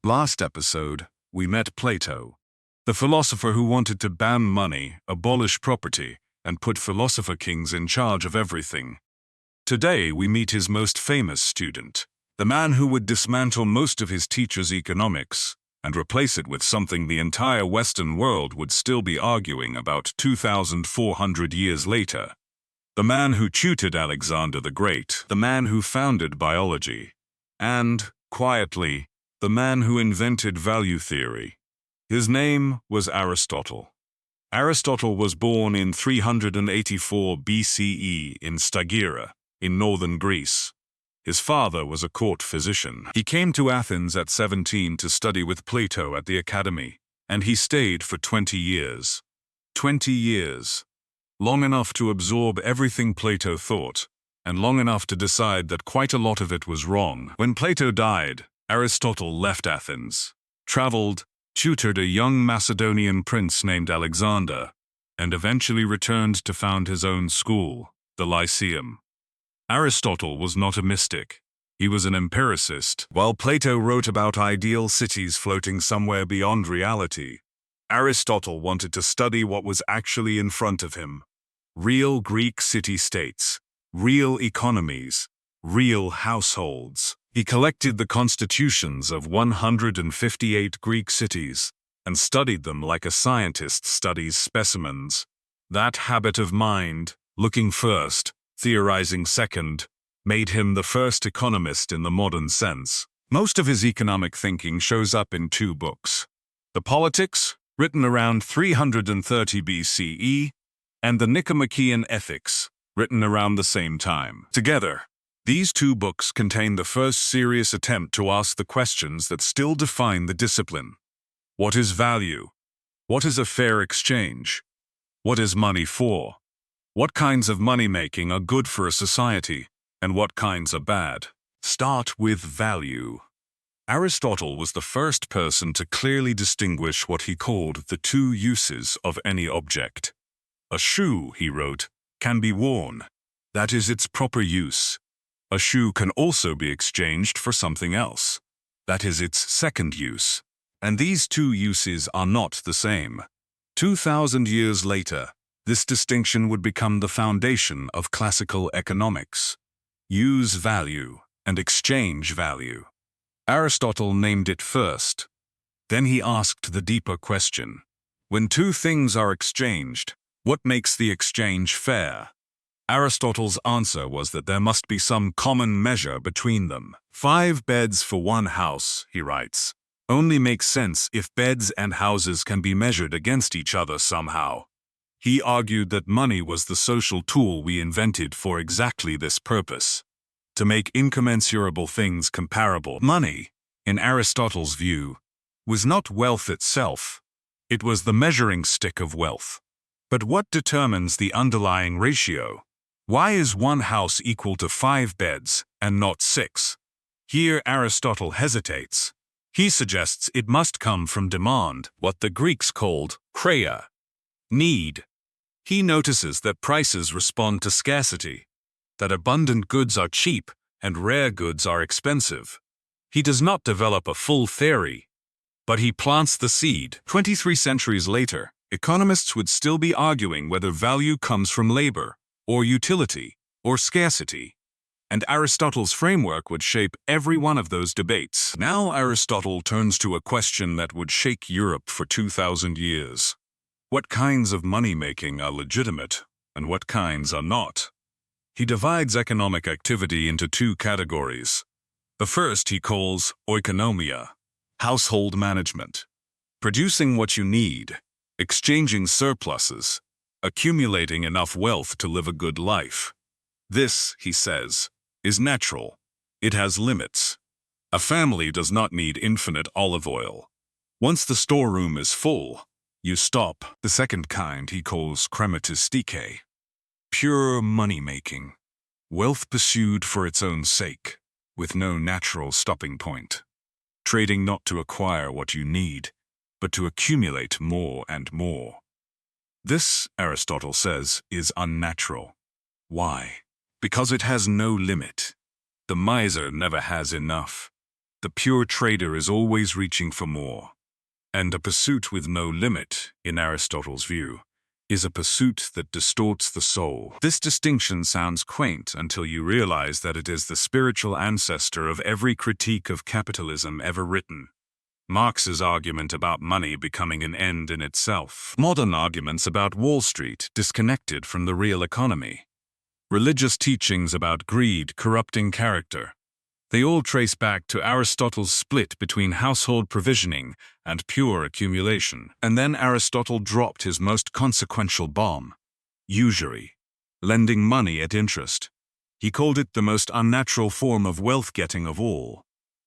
Last episode, we met Plato, the philosopher who wanted to ban money, abolish property, and put philosopher kings in charge of everything. Today, we meet his most famous student, the man who would dismantle most of his teacher's economics and replace it with something the entire Western world would still be arguing about 2,400 years later. The man who tutored Alexander the Great, the man who founded biology, and, quietly, the man who invented value theory. His name was Aristotle. Aristotle was born in 384 BCE in Stagira, in northern Greece. His father was a court physician. He came to Athens at 17 to study with Plato at the academy, and he stayed for 20 years. 20 years. Long enough to absorb everything Plato thought, and long enough to decide that quite a lot of it was wrong. When Plato died, Aristotle left Athens, traveled, tutored a young Macedonian prince named Alexander, and eventually returned to found his own school, the Lyceum. Aristotle was not a mystic. He was an empiricist. While Plato wrote about ideal cities floating somewhere beyond reality, Aristotle wanted to study what was actually in front of him. Real Greek city-states, real economies, real households. He collected the constitutions of 158 Greek cities and studied them like a scientist studies specimens. That habit of mind, looking first, theorizing second, made him the first economist in the modern sense. Most of his economic thinking shows up in two books: the Politics, written around 330 BCE, and the Nicomachean Ethics, written around the same time. Together, these two books contain the first serious attempt to ask the questions that still define the discipline. What is value? What is a fair exchange? What is money for? What kinds of money-making are good for a society, and what kinds are bad? Start with value. Aristotle was the first person to clearly distinguish what he called the two uses of any object. A shoe, he wrote, can be worn. That is its proper use. A shoe can also be exchanged for something else. That is its second use. And these two uses are not the same. 2,000 years later, this distinction would become the foundation of classical economics. Use value and exchange value. Aristotle named it first. Then he asked the deeper question: when two things are exchanged, what makes the exchange fair? Aristotle's answer was that there must be some common measure between them. 5 beds for one house, he writes, only makes sense if beds and houses can be measured against each other somehow. He argued that money was the social tool we invented for exactly this purpose: to make incommensurable things comparable. Money, in Aristotle's view, was not wealth itself. It was the measuring stick of wealth. But what determines the underlying ratio? Why is one house equal to 5 beds and not 6? Here Aristotle hesitates. He suggests it must come from demand, what the Greeks called chreia, need. He notices that prices respond to scarcity, that abundant goods are cheap and rare goods are expensive. He does not develop a full theory, but he plants the seed. 23 centuries later, economists would still be arguing whether value comes from labor, or utility, or scarcity, and Aristotle's framework would shape every one of those debates. Now Aristotle turns to a question that would shake Europe for 2,000 years. What kinds of money-making are legitimate, and what kinds are not? He divides economic activity into 2 categories. The first he calls Oikonomia, household management, producing what you need, exchanging surpluses, accumulating enough wealth to live a good life. This, he says, is natural. It has limits. A family does not need infinite olive oil. Once the storeroom is full, you stop. The second kind he calls Chrematistike, pure money-making, wealth pursued for its own sake, with no natural stopping point. Trading not to acquire what you need, but to accumulate more and more. This, Aristotle says, is unnatural. Why? Because it has no limit. The miser never has enough. The pure trader is always reaching for more. And a pursuit with no limit, in Aristotle's view, is a pursuit that distorts the soul. This distinction sounds quaint until you realize that it is the spiritual ancestor of every critique of capitalism ever written. Marx's argument about money becoming an end in itself. Modern arguments about Wall Street disconnected from the real economy. Religious teachings about greed corrupting character. They all trace back to Aristotle's split between household provisioning and pure accumulation. And then Aristotle dropped his most consequential bomb: usury, lending money at interest. He called it the most unnatural form of wealth-getting of all.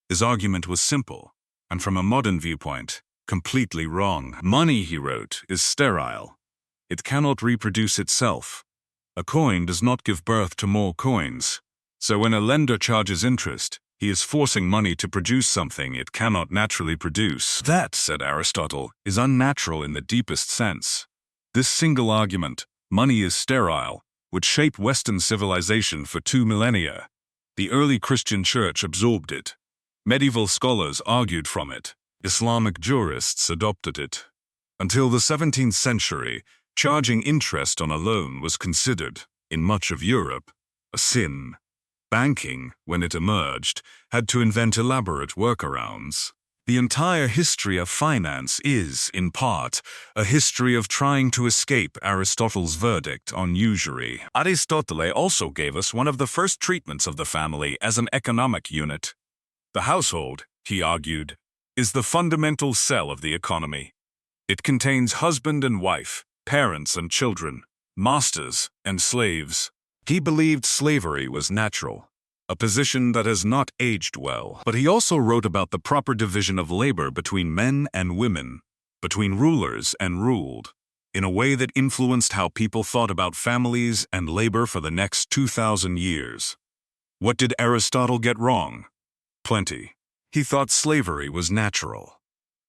His argument was simple, and from a modern viewpoint, completely wrong. Money, he wrote, is sterile. It cannot reproduce itself. A coin does not give birth to more coins. So when a lender charges interest, he is forcing money to produce something it cannot naturally produce. That, said Aristotle, is unnatural in the deepest sense. This single argument, money is sterile, would shape Western civilization for 2 millennia. The early Christian church absorbed it. Medieval scholars argued from it. Islamic jurists adopted it. Until the 17th century, charging interest on a loan was considered, in much of Europe, a sin. Banking, when it emerged, had to invent elaborate workarounds. The entire history of finance is, in part, a history of trying to escape Aristotle's verdict on usury. Aristotle also gave us one of the first treatments of the family as an economic unit. The household, he argued, is the fundamental cell of the economy. It contains husband and wife, parents and children, masters and slaves. He believed slavery was natural, a position that has not aged well. But he also wrote about the proper division of labor between men and women, between rulers and ruled, in a way that influenced how people thought about families and labor for the next 2,000 years. What did Aristotle get wrong? Plenty. He thought slavery was natural.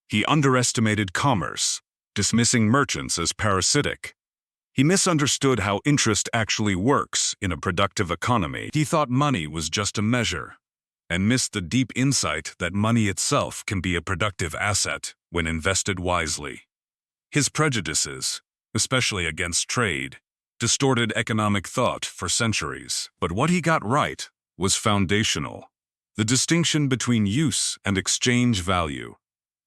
He underestimated commerce, dismissing merchants as parasitic. He misunderstood how interest actually works in a productive economy. He thought money was just a measure, and missed the deep insight that money itself can be a productive asset when invested wisely. His prejudices, especially against trade, distorted economic thought for centuries. But what he got right was foundational: the distinction between use and exchange value.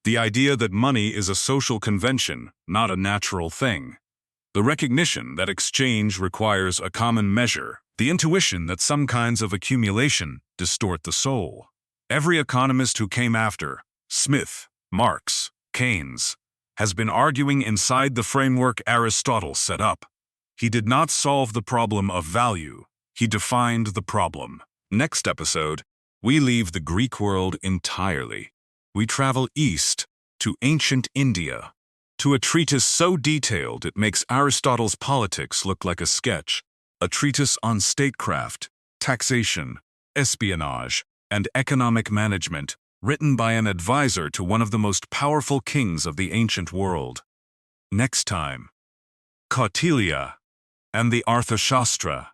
The idea that money is a social convention, not a natural thing. The recognition that exchange requires a common measure. The intuition that some kinds of accumulation distort the soul. Every economist who came after Smith, Marx, Keynes has been arguing inside the framework Aristotle set up. He did not solve the problem of value. He defined the problem. Next episode, we leave the Greek world entirely. We travel east to ancient India, to a treatise so detailed it makes Aristotle's Politics look like a sketch, a treatise on statecraft, taxation, espionage, and economic management, written by an advisor to one of the most powerful kings of the ancient world. Next time, Kautilya and the Arthashastra.